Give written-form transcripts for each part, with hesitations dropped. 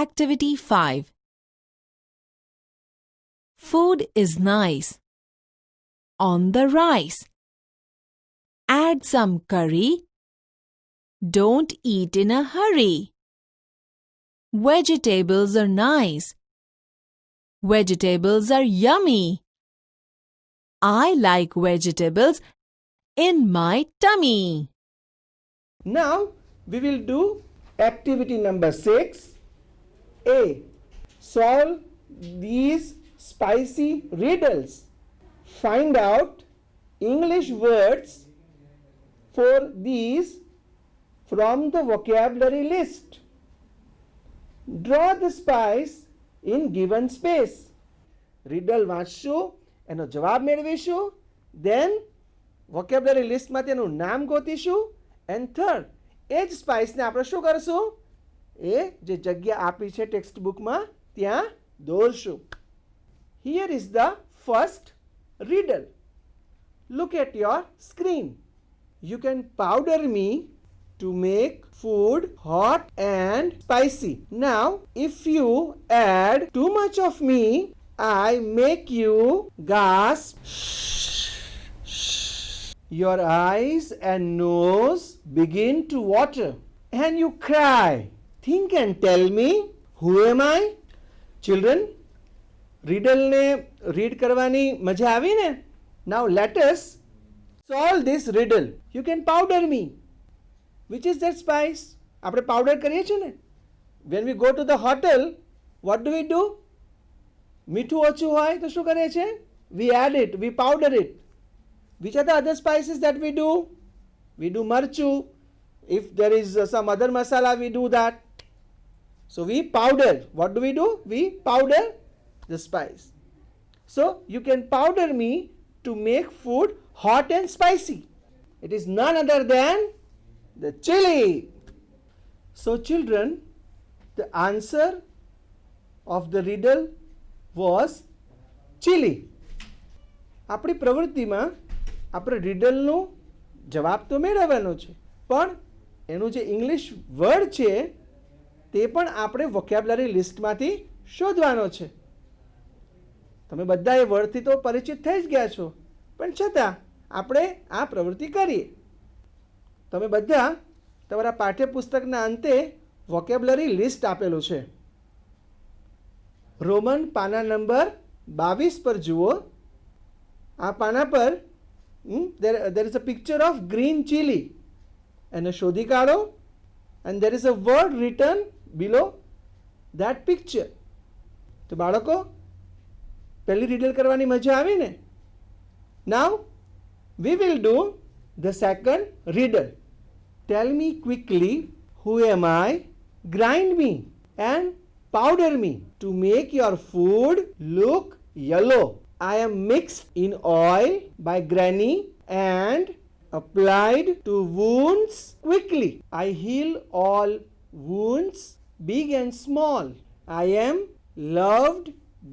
Activity 5. Food is nice. On the rice. Add some curry. Don't eat in a hurry. Vegetables are nice. Vegetables are yummy. I like vegetables in my tummy. Now we will do activity number 6. A. Solve these spicy riddles. Find out English words for these from the vocabulary list. Draw the spice in given space. Riddle વાંચશું, એનો જવાબ મેળવીશું, then vocabulary list માં તેનું નામ ગોતીશું, and third, એ જ સ્પાઇસને આપણે શું કરશું? એ જે જગ્યા આપી છે ટેક્સ્ટ બુકમાં ત્યાં દોરશું. Here is the first riddle. Look at your screen. You can powder me to make food hot and spicy. Now, if you add too much of me, I make you gasp. Your eyes and nose begin to water and you cry. Think and tell me, who am I? Children, riddle ne read karwani maja avi ne? Now let us solve this riddle. You can powder me. Which is that spice? આપણે powder કરીએ છીએ ને. When we go to the hotel, what do? મીઠું ઓછું હોય તો શું કરીએ છીએ? We add it, we powder it. Which are the other spices that we do? We do marchu. If there is some other masala, we do that. So we powder. What do? We powder the spice. So you can powder me to make food hot and spicy. It is none other than the chili. So children, the answer of the riddle was chili. આપણી પ્રવૃત્તિમાં આપણે riddleનો જવાબ તો મેળવવાનો છે, પણ એનું જે ઇંગ્લિશ વર્ડ છે તે પણ આપણે વોકેબ્યુલરી લિસ્ટમાંથી શોધવાનો છે. તમે બધા એ વર્ડથી તો પરિચિત થઈ જ ગયા છો, પણ છતાં આપણે આ પ્રવૃત્તિ કરીએ. તમે બધા તમારા પાઠ્યપુસ્તકના અંતે વોકેબ્યુલરી લિસ્ટ આપેલું છે. રોમન પાના નંબર 22 પર જુઓ. આ પાના પર there is a picture of green chili અને શોધી કાઢો, and there is a word written below that picture. તો બાળકો પહેલી રીડલ કરવાની મજા આવી ને? Now we will do the second riddle. Tell me quickly, who am I? Grind me and powder me to make your food look yellow. I am mixed in oil by Granny and applied to wounds quickly. I heal all wounds, big and small. I am loved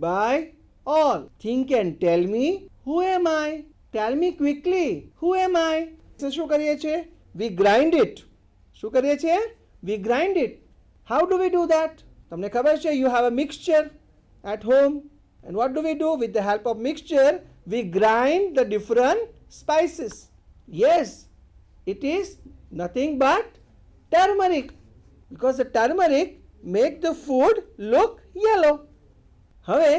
by all. Think and tell me, who am I? Tell me quickly, who am I? So શું કરીએ છીએ? We grind it. શું કરીએ છીએ? We grind it. How do we do that? તમને ખબર છે, you have a mixture at home, and what do? With the help of mixture, we grind the different spices. Yes, it is nothing but turmeric, because the turmeric make the food look yellow. હવે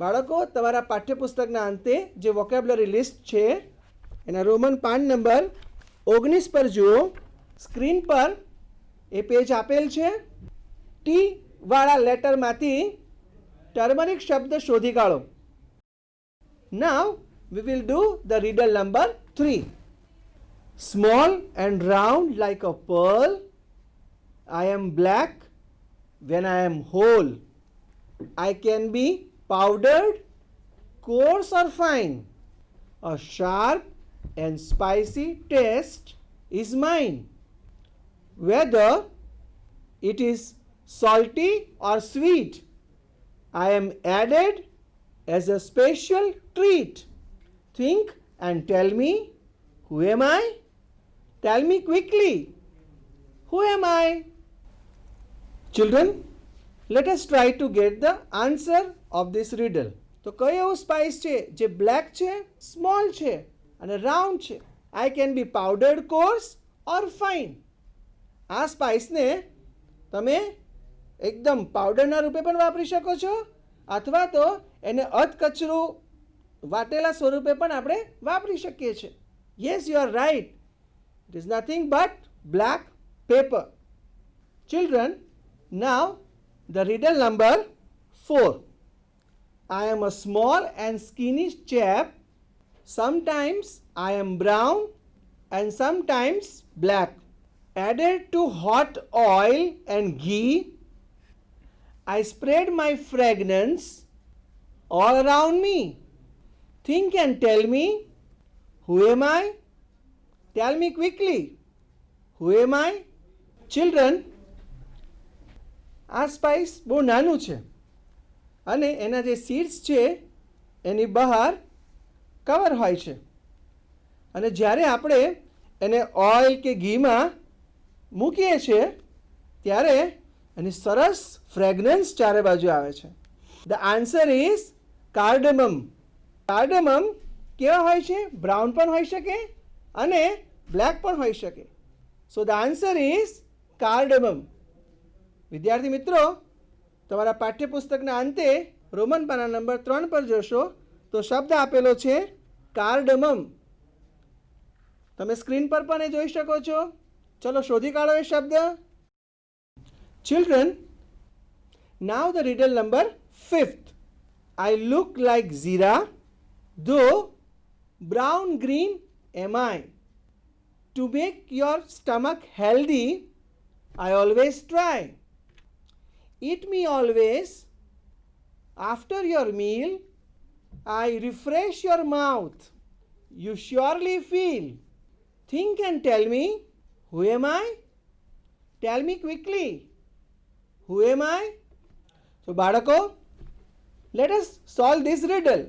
બાળકો તમારા પાઠ્યપુસ્તકના અંતે જે vocabulary list છે એના Roman PAN number 19 પર જુઓ. Screen પર એ પેજ આપેલ છે. ટી વાળા લેટરમાંથી ટર્મરિક શબ્દ શોધી કાઢો. Now we will do the riddle number 3. Small and round like a pearl, I am black when I am whole. I can be powdered, coarse or fine. A sharp and spicy taste is mine. Whether it is salty or sweet, I am added as a special treat. Think and tell me, who am I? Tell me quickly, who am I? Children, Let us try to get the answer of this riddle. તો કયો એવું spice છે જે black છે, small છે અને round છે? I can be powdered, coarse or fine. આ સ્પાઇસને તમે એકદમ પાવડરના રૂપે પણ વાપરી શકો છો અથવા તો એને અધકચરું વાટેલા સ્વરૂપે પણ આપણે વાપરી શકીએ છીએ. Yes, you are right. It is nothing but black paper. Children, now the riddle number 4. I am a small and skinny chap. Sometimes I am brown and sometimes black. Added to hot oil and ghee, I spread my fragrance all around me. Think and tell me, who am I? Tell me quickly, who am I? Children, આ spice બહુ નાનું છે અને એના જે seeds છે એની બહાર cover હોય છે અને જ્યારે આપણે એને ઓઇલ કે ઘીમાં મૂકીએ છીએ ત્યારે એની સરસ ફ્રેગ્રન્સ ચારે બાજુ આવે છે. The answer is cardamom. Cardamom કેવા હોય છે? બ્રાઉન પણ હોઈ શકે અને બ્લેક પણ હોઈ શકે. સો ધ આન્સર ઇઝ કાર્ડમમ. વિદ્યાર્થી મિત્રો, તમારા પાઠ્યપુસ્તકના અંતે રોમન પાના નંબર 3 પર જોશો તો શબ્દ આપેલો છે કાર્ડમમ. તમે સ્ક્રીન પર પણ એ જોઈ શકો છો. ચલો શોધી કાઢો એ શબ્દ. Children, now the riddle number 5th. I look like Zira, though brown green am I. To make your stomach healthy, I always try. Eat me always. After your meal, I refresh your mouth. You surely feel. Think and tell me, who am I? Tell me quickly, who am I? So બાળકો, let us solve this riddle.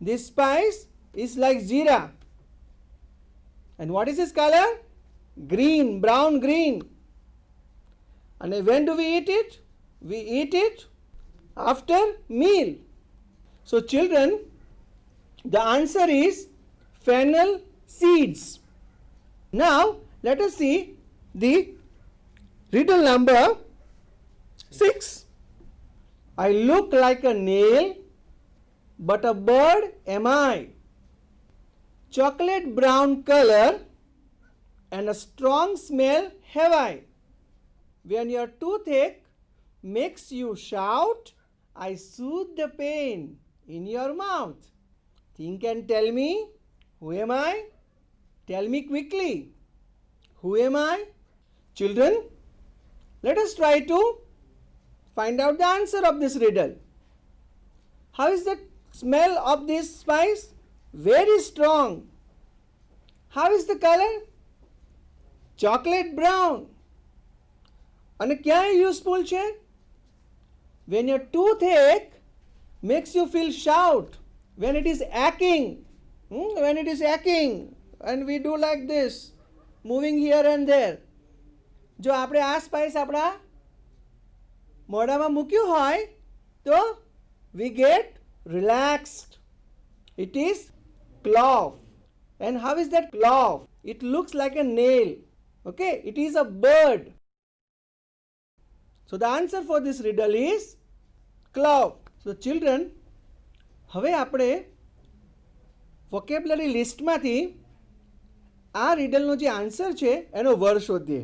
This spice is like jeera. And what is its color? Green, brown green. And when do we eat it? We eat it after meal. So children, the answer is fennel seeds. Now let us see the riddle number 6. I look like a nail, but a bird am I. Chocolate brown color and a strong smell have I. When your toothache makes you shout, I soothe the pain in your mouth. Think and tell me, who am I? Tell me quickly, who am I? Children, let us try to find out the answer of this riddle. How is the smell of this spice? Very strong. How is the color? Chocolate brown. અને ક્યાં useful છે? When your toothache makes you feel shout, when it is aching, when it is aching and we do like this, moving here and there. જો આપણે આ spice આપણા મોઢામાં મૂક્યું હોય તો we get relaxed. It is clove. And how is that clove? It looks like a nail. Okay, it is a bird. So the answer for this riddle is clove. So children, હવે આપણે vocabulary લિસ્ટમાંથી આ riddleનો જે answer છે એનો word શોધીએ.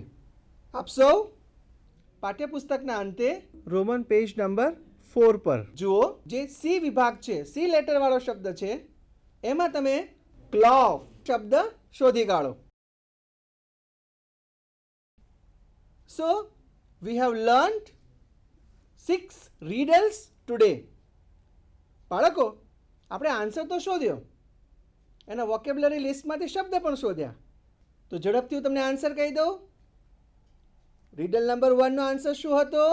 આપ સૌ પાઠ્યપુસ્તકના અંતે રોમન પેજ નંબર 4 પર જુઓ. જે સી વિભાગ છે, સી લેટરવાળો શબ્દ છે, એમાં તમે ક્લોવ શબ્દ શોધી કાઢો. So we have learned 6 riddles today. બાળકો, આપણે આન્સર તો શોધ્યો, એના વોકેબ્યુલરી લિસ્ટમાંથી શબ્દ પણ શોધ્યા. તો ઝડપથી હું તમને આન્સર કહી દઉં. riddle નંબર 1 નો આન્સર શું હતો?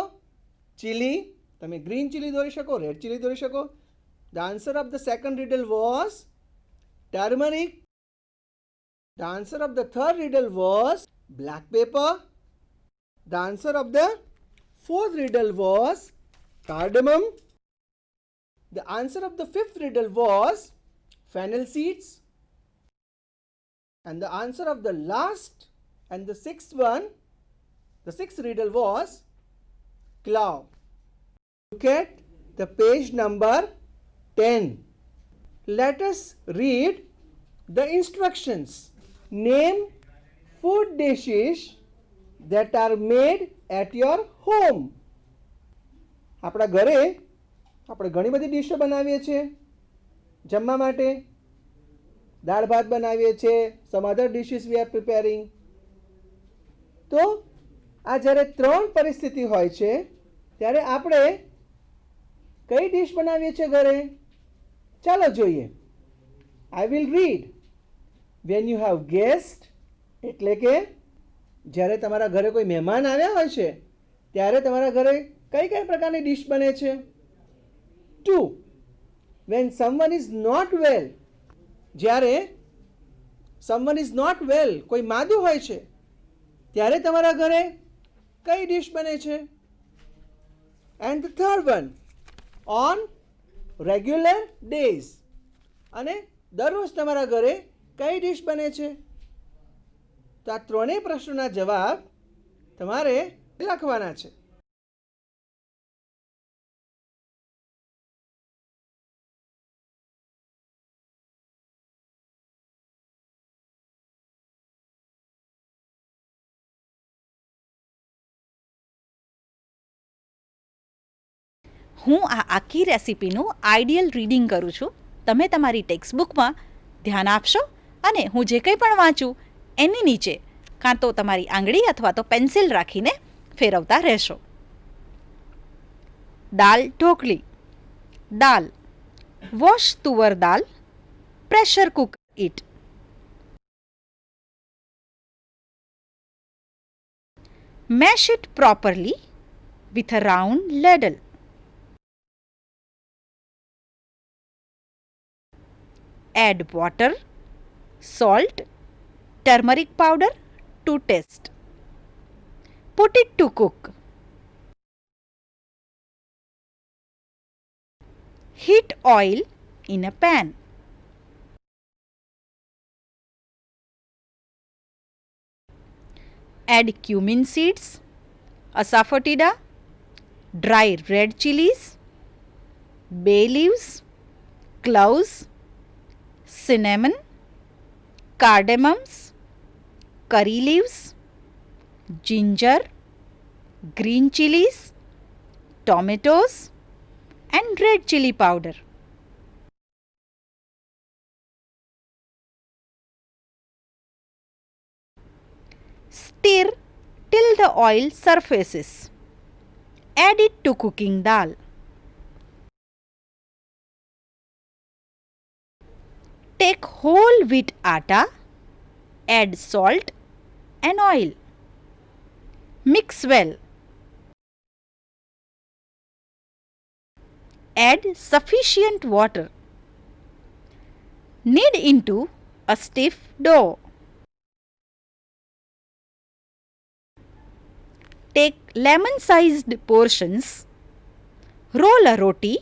ચીલી. તમે ગ્રીન ચીલી દોરી શકો, રેડ ચીલી દોરી શકો. The answer of the second riddle was turmeric. The answer of the third riddle was black pepper. The answer of the Fourth riddle was cardamom. The answer of the fifth riddle was fennel seeds. And the answer of the last and the sixth one, the sixth riddle was clove. Look at the page number 10. Let us read the instructions. Name food dishes that are made at your home. આપણા ઘરે આપણે ઘણી બધી ડીશો બનાવીએ છીએ જમવા માટે. દાળ ભાત બનાવીએ છીએ. સમ અધર ડિશિસ વી આર પ્રિપેરિંગ. તો આ જ્યારે ત્રણ પરિસ્થિતિ હોય છે ત્યારે આપણે કઈ ડીશ બનાવીએ છીએ ઘરે? ચાલો જોઈએ. I will read. When you have guest એટલે કે જ્યારે તમારા ઘરે કોઈ મહેમાન આવ્યા હોય છે ત્યારે તમારા ઘરે કઈ કઈ પ્રકારની ડીશ બને છે? 2. When someone is not well, જ્યારે સમવન ઇઝ નોટ વેલ, કોઈ માદું હોય છે ત્યારે તમારા ઘરે કઈ ડીશ બને છે? And the third one, on regular days, અને દરરોજ તમારા ઘરે કઈ ડીશ બને છે? તો આ ત્રણેય પ્રશ્નોના જવાબ તમારે લખવાના છે. હું આ આખી રેસીપીનું આઈડિયલ રીડિંગ કરું છું. તમે તમારી ટેક્સ્ટ બુકમાં ધ્યાન આપશો અને હું જે કંઈ પણ વાંચું એની નીચે કાં તો તમારી આંગળી અથવા તો પેન્સિલ રાખીને ફેરવતા રહેશો. Dal dhokli. Dal. Wash tuvar dal. Pressure cook it. Mash it properly with a round ladle. Add water, salt, turmeric powder to taste. Put it to cook. Heat oil in a pan. Add cumin seeds, asafoetida, dry red chilies, bay leaves, cloves, cinnamon, cardamoms, curry leaves, ginger, green chilies, tomatoes and red chili powder. Stir till the oil surfaces. Add it to cooking dal. Take whole wheat atta, add salt and oil. Mix well. Add sufficient water. Knead into a stiff dough. Take lemon-sized portions, roll a roti,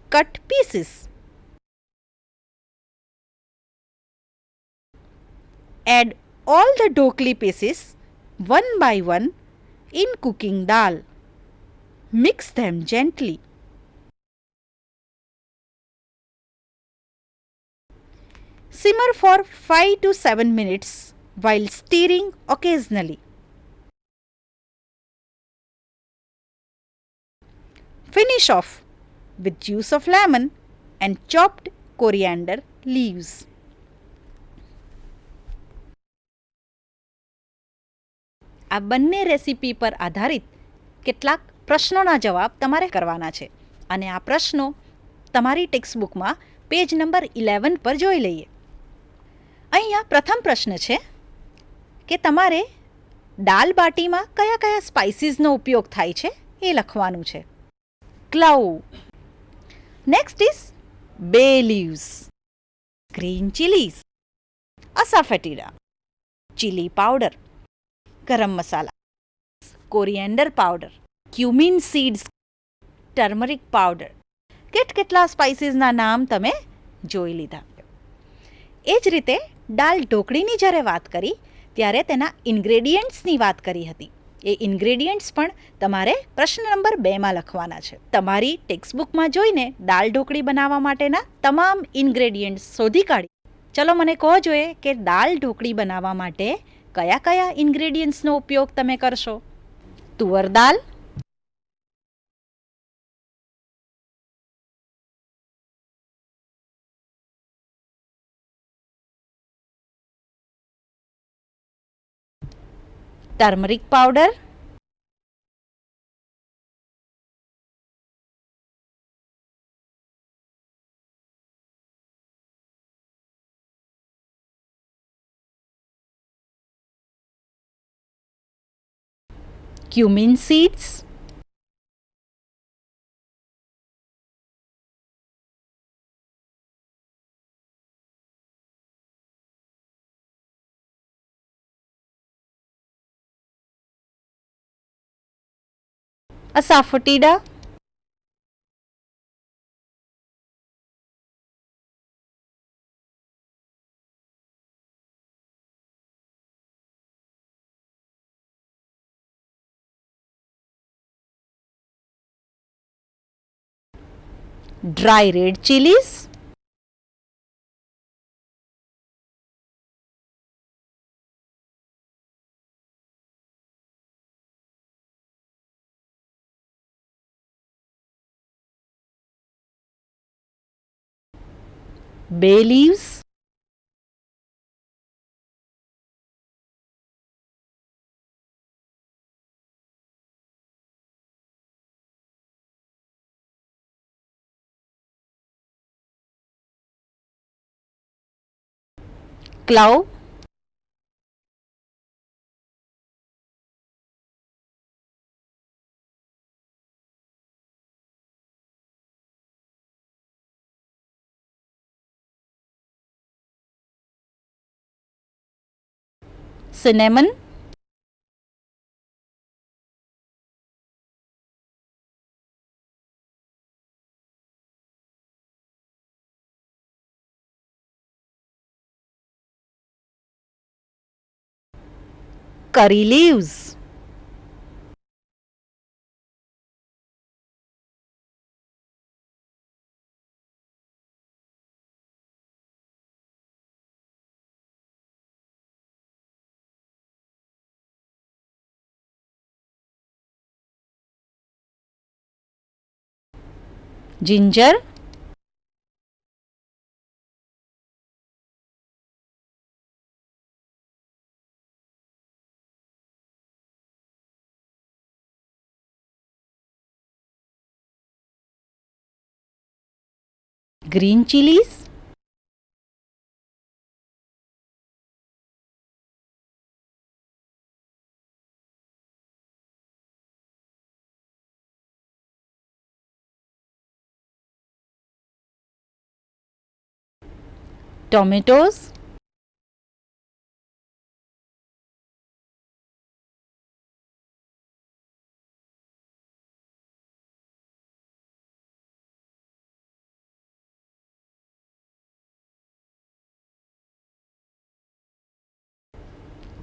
cut pieces. Add all the dhokli pieces one by one in cooking dal. Mix them gently. Simmer for 5 to 7 minutes while stirring occasionally. Finish off with juice of lemon and chopped coriander leaves. આ બંને recipe પર આધારિત કેટલાક પ્રશ્નોના જવાબ તમારે કરવાના છે અને આ પ્રશ્નો તમારી ટેક્સ્ટ બુકમાં પેજ નંબર 11 પર જોઈ લઈએ. અહીંયા પ્રથમ પ્રશ્ન છે કે તમારે દાલ બાટીમાં કયા કયા સ્પાઇસીસનો ઉપયોગ થાય છે એ લખવાનું છે. Clove. Next is bay leaves, green chilies, asafoetida, chili powder, garam masala, coriander powder, cumin seeds, turmeric powder, કેટલા સ્પાઇસીસના નામ તમે જોઈ લીધા. એ જ રીતે દાલ ઢોકળીની જ્યારે વાત કરી ત્યારે તેના ઇન્ગ્રેડિયન્ટ્સની વાત કરી હતી. એ ઇન્ગ્રેડિયન્ટ્સ પણ તમારે પ્રશ્ન નંબર 2માં લખવાના છે. તમારી ટેક્સ્ટબુકમાં જોઈને દાલ ઢોકળી બનાવવા માટેના તમામ ઇન્ગ્રેડિયન્ટ્સ શોધી કાઢી. ચલો મને કહો જોઈએ કે દાલ ઢોકળી બનાવવા માટે કયા કયા ઇન્ગ્રેડિયન્ટ્સનો ઉપયોગ તમે કરશો. Tuvar dal, turmeric powder, cumin seeds, asafoetida, dry red chilies, bay leaves, clove, cinnamon, curry leaves, ginger, green chilies, tomatoes,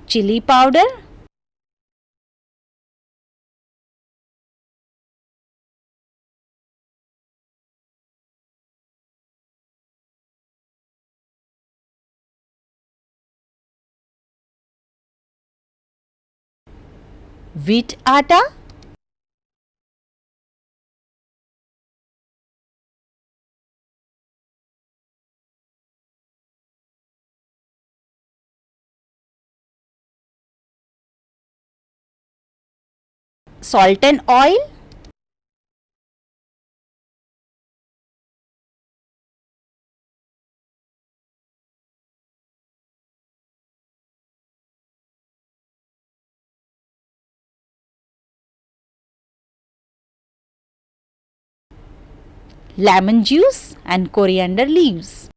chili powder, wheat atta, salt and oil, lemon juice and coriander leaves.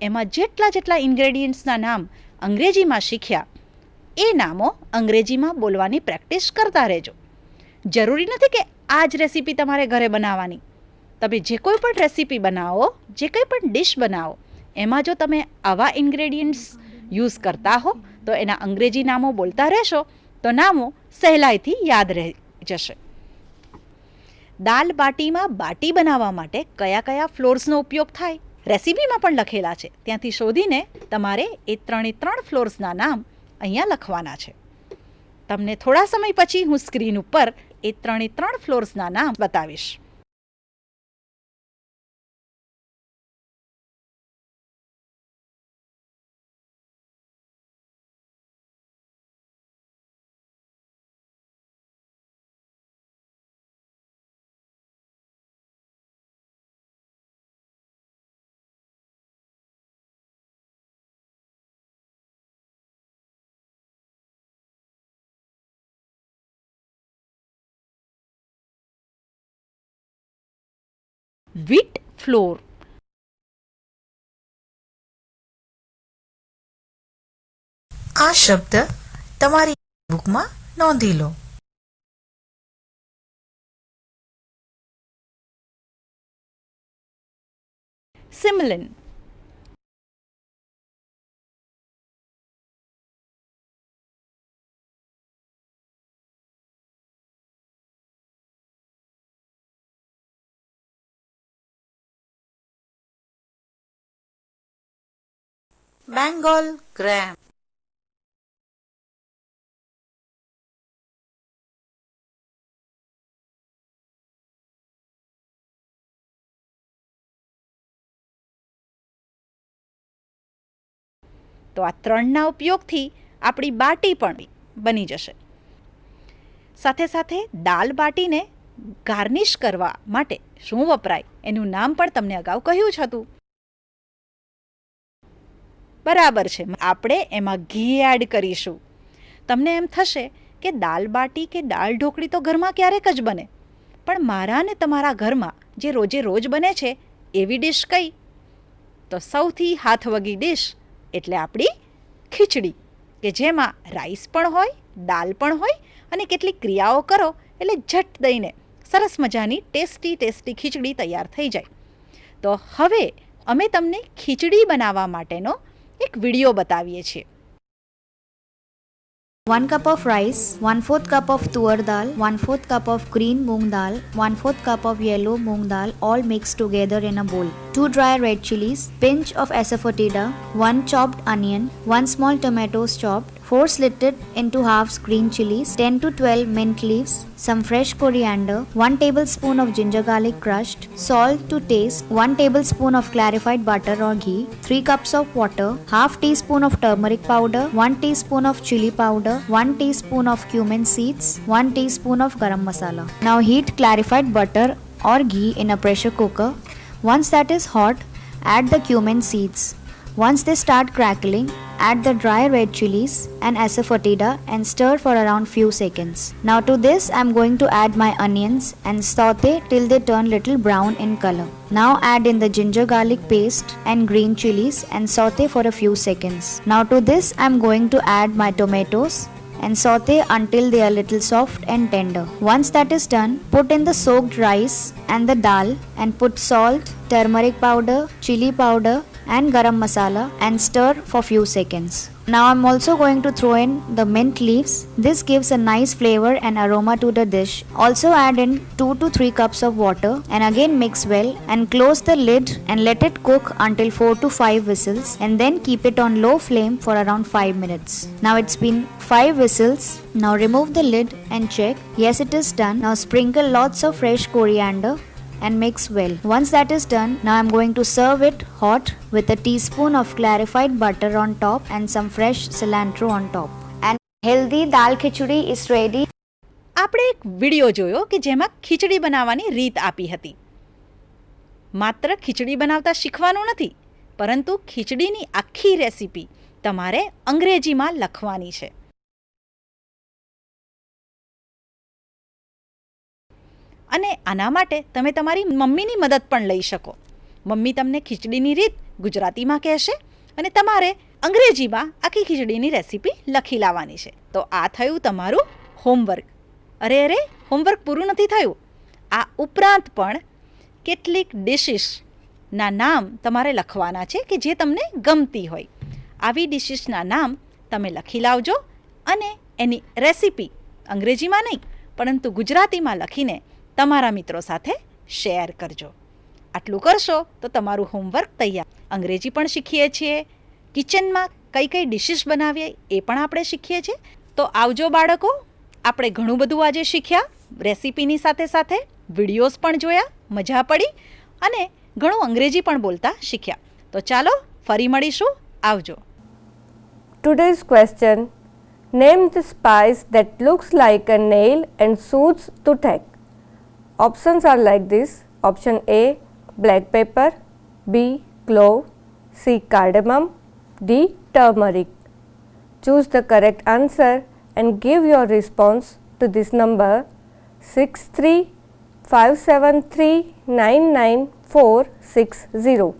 એમાં જેટલા ઇન્ગ્રેડિયન્ટ્સના નામ અંગ્રેજીમાં શીખ્યા એ નામો અંગ્રેજીમાં બોલવાની પ્રેક્ટિસ કરતા રહેજો. જરૂરી નથી કે આ જ રેસીપી તમારે ઘરે બનાવવાની. તમે જે કોઈ પણ રેસીપી બનાવો, જે કંઈ પણ ડિશ બનાવો, એમાં જો તમે આવા ઇન્ગ્રેડિયન્ટ્સ યુઝ કરતા હો તો એના અંગ્રેજી નામો બોલતા રહેશો તો નામો સહેલાઈથી યાદ રહી જશે. દાલ બાટીમાં બાટી બનાવવા માટે કયા કયા ફ્લોર્સનો ઉપયોગ થાય રેસીપીમાં પણ લખેલા છે. ત્યાંથી શોધીને તમારે એ 3 ફ્લોર્સના નામ અહીંયા લખવાના છે. તમને થોડા સમય પછી હું સ્ક્રીન ઉપર એ 3 ફ્લોર્સના નામ બતાવીશ. Wheat floor. આ શબ્દ તમારી બુકમાં નોંધી લો. સિમલિન. બેંગોલ ગ્રામ. તો આ 3ના ઉપયોગથી આપણી બાટી પણ બની જશે. સાથે સાથે દાલ બાટીને ગાર્નિશ કરવા માટે શું વપરાય એનું નામ પણ તમને અગાઉ કહ્યું જ હતું. બરાબર છે, આપણે એમાં ઘી એડ કરીશું. તમને એમ થશે કે દાલ બાટી કે દાળ ઢોકળી તો ઘરમાં ક્યારેક જ બને, પણ મારા ને તમારા ઘરમાં જે રોજે રોજ બને છે એવી ડિશ કઈ? તો સૌથી હાથવગી ડિશ એટલે આપણી ખીચડી, કે જેમાં રાઈસ પણ હોય, દાલ પણ હોય અને કેટલીક ક્રિયાઓ કરો એટલે ઝટ દઈને સરસ મજાની ટેસ્ટી ખીચડી તૈયાર થઈ જાય. તો હવે અમે તમને ખીચડી બનાવવા માટેનો એક વિડીયો બતાવીએ છીએ. 1 cup of rice, 1/4 cup of tuar dal, 1/4 cup of green moong dal, 1/4 cup of yellow moong dal, all mixed together in a bowl. 2 dry red chilies, pinch of asafoetida, 1 chopped onion, 1 small tomatoes chopped, 4 slitted into halves green chilies, 10 to 12 mint leaves, some fresh coriander, 1 tablespoon of ginger garlic crushed, salt to taste, 1 tablespoon of clarified butter or ghee, 3 cups of water, half teaspoon of turmeric powder, 1 teaspoon of chili powder, 1 teaspoon of cumin seeds, 1 teaspoon of garam masala. Now heat clarified butter or ghee in a pressure cooker. Once that is hot, add the cumin seeds. Once they start crackling, add the dry red chilies and asafoetida and stir for around few seconds. Now to this I am going to add my onions and saute till they turn little brown in color. Now add in the ginger garlic paste and green chilies and saute for a few seconds. Now to this I am going to add my tomatoes and saute until they are little soft and tender. Once that is done, put in the soaked rice and the dal and put salt, turmeric powder, chili powder and garam masala and stir for few seconds. Now I'm also going to throw in the mint leaves. This gives a nice flavor and aroma to the dish. Also add in 2 to 3 cups of water and again mix well and close the lid and let it cook until 4 to 5 whistles and then keep it on low flame for around 5 minutes. Now it's been 5 whistles. Now remove the lid and check. Yes, it is done. Now sprinkle lots of fresh coriander and mix well. Once that is done, now I'm going to serve it hot with a teaspoon of clarified butter on top and some fresh cilantro on top. And healthy dal khichdi is ready. આપણે એક video જોયો કે જેમાં ખીચડી બનાવવાની રીત આપી હતી. માત્ર ખીચડી બનાવતા શીખવાનું નથી, પરંતુ ખીચડીની આખી રેસીપી તમારે અંગ્રેજીમાં લખવાની છે. અને આના માટે તમે તમારી મમ્મીની મદદ પણ લઈ શકો. મમ્મી તમને ખીચડીની રીત ગુજરાતીમાં કહેશે અને તમારે અંગ્રેજીમાં આખી ખીચડીની રેસીપી લખી લાવવાની છે. તો આ થયું તમારું હોમવર્ક. અરે હોમવર્ક પૂરું નથી થયું. આ ઉપરાંત પણ કેટલીક ડિશિસના નામ તમારે લખવાના છે કે જે તમને ગમતી હોય. આવી ડિશિસના નામ તમે લખી લાવજો અને એની રેસીપી અંગ્રેજીમાં નહીં પરંતુ ગુજરાતીમાં લખીને તમારા મિત્રો સાથે શેર કરજો. આટલું કરશો તો તમારું હોમવર્ક તૈયાર. અંગ્રેજી પણ શીખીએ છીએ, કિચનમાં કઈ કઈ ડિશિસ બનાવીએ એ પણ આપણે શીખીએ છીએ. તો આવજો બાળકો, આપણે ઘણું બધું આજે શીખ્યા. રેસીપીની સાથે સાથે વિડીયોઝ પણ જોયા, મજા પડી અને ઘણું અંગ્રેજી પણ બોલતા શીખ્યા. તો ચાલો ફરી મળીશું. આવજો. Today's question: name the spice that looks like a nail and soothes toothache. Options are like this. Option A, black pepper. B, clove. C, cardamom. D, turmeric. Choose the correct answer and give your response to this number 6357399460.